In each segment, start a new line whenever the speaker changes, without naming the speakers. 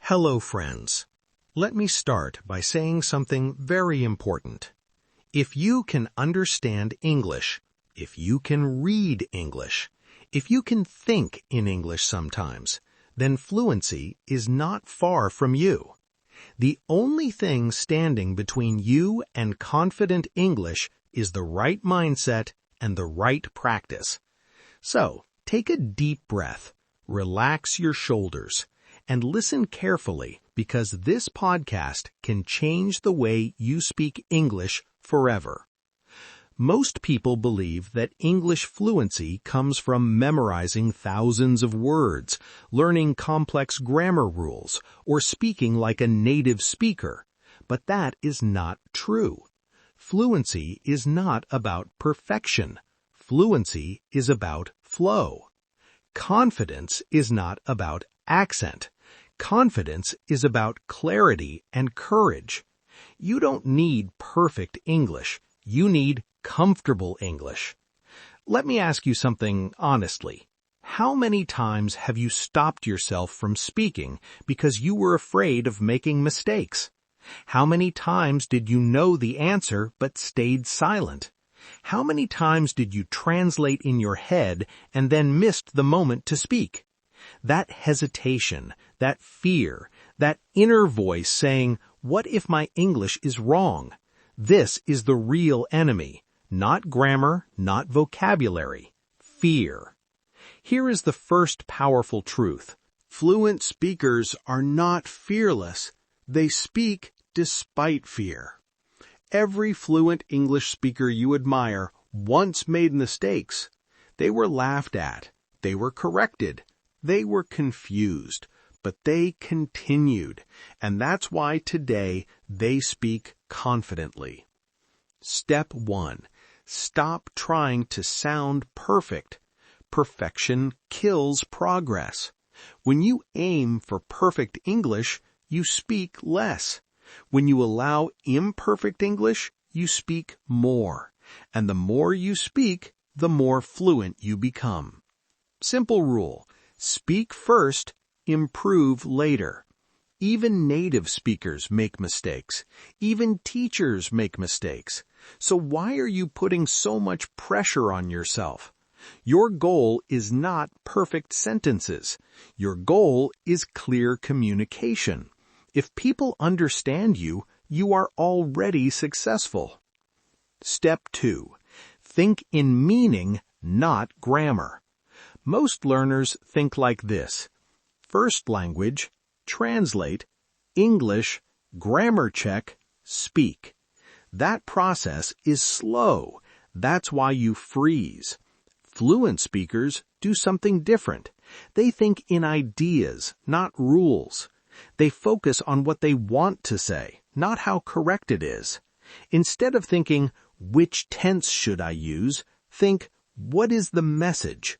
Hello, friends. Let me start by saying something very important. If you can understand English, if you can read English, if you can think in English sometimes, then fluency is not far from you. The only thing standing between you and confident English is the right mindset and the right practice. So, take a deep breath, relax your shoulders, and listen carefully because this podcast can change the way you speak English forever. Most people believe that English fluency comes from memorizing thousands of words, learning complex grammar rules, or speaking like a native speaker. But that is not true. Fluency is not about perfection. Fluency is about flow. Confidence is not about accent. Confidence is about clarity and courage. You don't need perfect English. You need comfortable English. Let me ask you something honestly. How many times have you stopped yourself from speaking because you were afraid of making mistakes? How many times did you know the answer but stayed silent? How many times did you translate in your head and then missed the moment to speak? That hesitation, that fear, that inner voice saying, "What if my English is wrong?" This is the real enemy. Not grammar, not vocabulary. Fear. Here is the first powerful truth. Fluent speakers are not fearless. They speak despite fear. Every fluent English speaker you admire once made mistakes. They were laughed at. They were corrected. They were confused. But they continued. And that's why today they speak confidently. Step 1. Stop trying to sound perfect. Perfection kills progress. When you aim for perfect English, you speak less. When you allow imperfect English, you speak more. And the more you speak, the more fluent you become. Simple rule. Speak first, improve later. Even native speakers make mistakes. Even teachers make mistakes. So why are you putting so much pressure on yourself? Your goal is not perfect sentences. Your goal is clear communication. If people understand you, you are already successful. Step 2. Think in meaning, not grammar. Most learners think like this. First language, translate, English, grammar check, speak. That process is slow. That's why you freeze. Fluent speakers do something different. They think in ideas, not rules. They focus on what they want to say, not how correct it is. Instead of thinking, which tense should I use? Think, what is the message?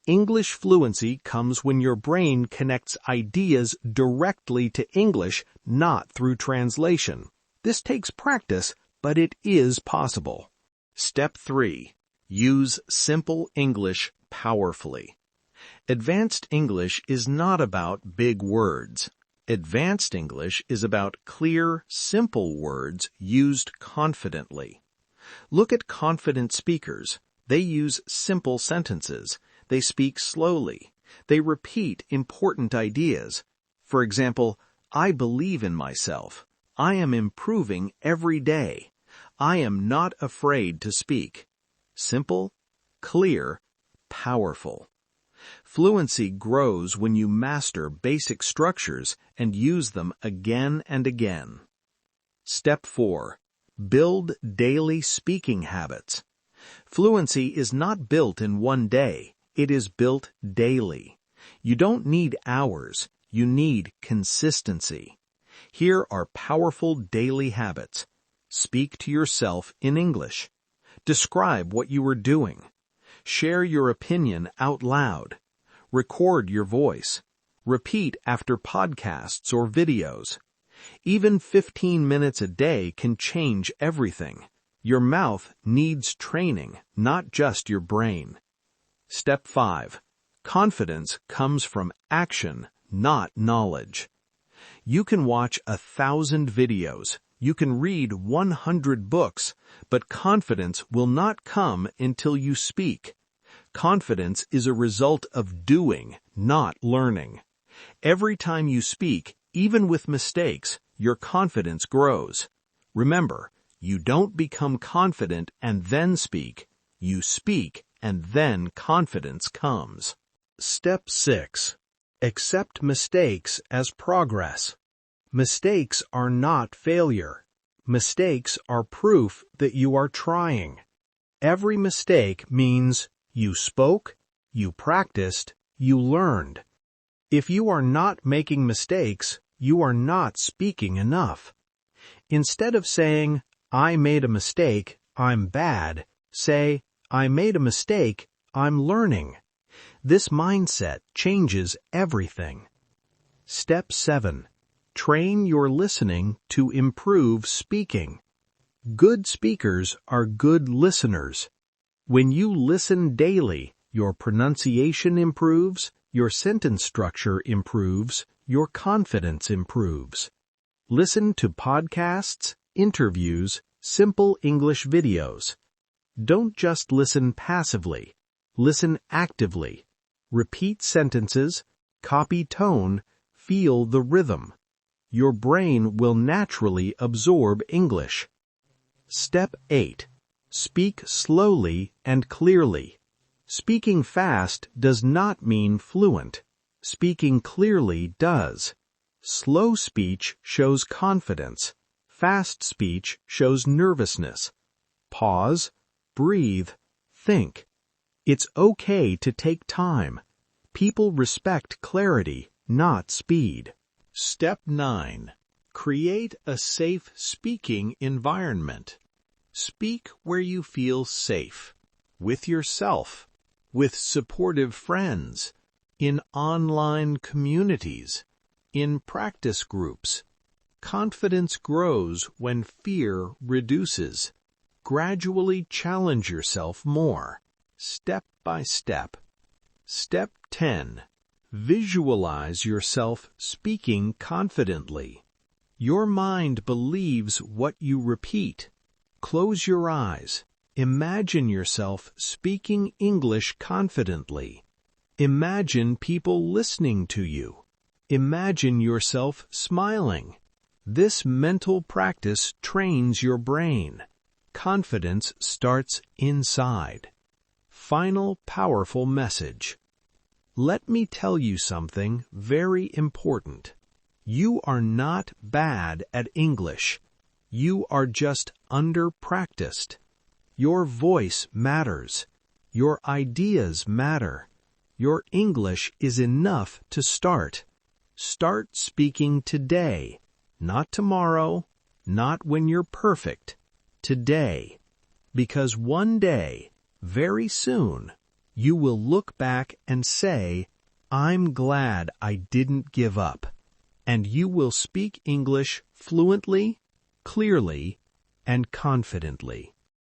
English fluency comes when your brain connects ideas directly to English, not through translation. This takes practice, but it is possible. Step 3. Use simple English powerfully. Advanced English is not about big words. Advanced English is about clear, simple words used confidently. Look at confident speakers. They use simple sentences. They speak slowly. They repeat important ideas. For example, I believe in myself. I am improving every day. I am not afraid to speak. Simple, clear, powerful. Fluency grows when you master basic structures and use them again and again. Step 4. Build daily speaking habits. Fluency is not built in one day. It is built daily. You don't need hours. You need consistency. Here are powerful daily habits. Speak to yourself in English. Describe what you are doing. Share your opinion out loud. Record your voice. Repeat after podcasts or videos. Even 15 minutes a day can change everything. Your mouth needs training, not just your brain. Step 5. Confidence comes from action, not knowledge. You can watch 1,000 videos. You can read 100 books, but confidence will not come until you speak. Confidence is a result of doing, not learning. Every time you speak, even with mistakes, your confidence grows. Remember, you don't become confident and then speak. You speak and then confidence comes. Step 6. Accept mistakes as progress. Mistakes are not failure. Mistakes are proof that you are trying. Every mistake means you spoke, you practiced, you learned. If you are not making mistakes, you are not speaking enough. Instead of saying, "I made a mistake, I'm bad," say, "I made a mistake, I'm learning." This mindset changes everything. Step 7. Train your listening to improve speaking. Good speakers are good listeners. When you listen daily, your pronunciation improves, your sentence structure improves, your confidence improves. Listen to podcasts, interviews, simple English videos. Don't just listen passively. Listen actively. Repeat sentences, copy tone, feel the rhythm. Your brain will naturally absorb English. Step 8. Speak slowly and clearly. Speaking fast does not mean fluent. Speaking clearly does. Slow speech shows confidence. Fast speech shows nervousness. Pause, breathe, think. It's okay to take time. People respect clarity, not speed. Step 9. Create a safe speaking environment. Speak where you feel safe. With yourself. With supportive friends. In online communities. In practice groups. Confidence grows when fear reduces. Gradually challenge yourself more. Step by step. Step 10. Visualize yourself speaking confidently. Your mind believes what you repeat. Close your eyes. Imagine yourself speaking English confidently. Imagine people listening to you. Imagine yourself smiling. This mental practice trains your brain. Confidence starts inside. Final powerful message. Let me tell you something very important. You are not bad at English. You are just under-practiced. Your voice matters. Your ideas matter. Your English is enough to start. Start speaking today, not tomorrow, not when you're perfect. Today. Because one day, very soon, you will look back and say, "I'm glad I didn't give up." And you will speak English fluently, clearly, and confidently.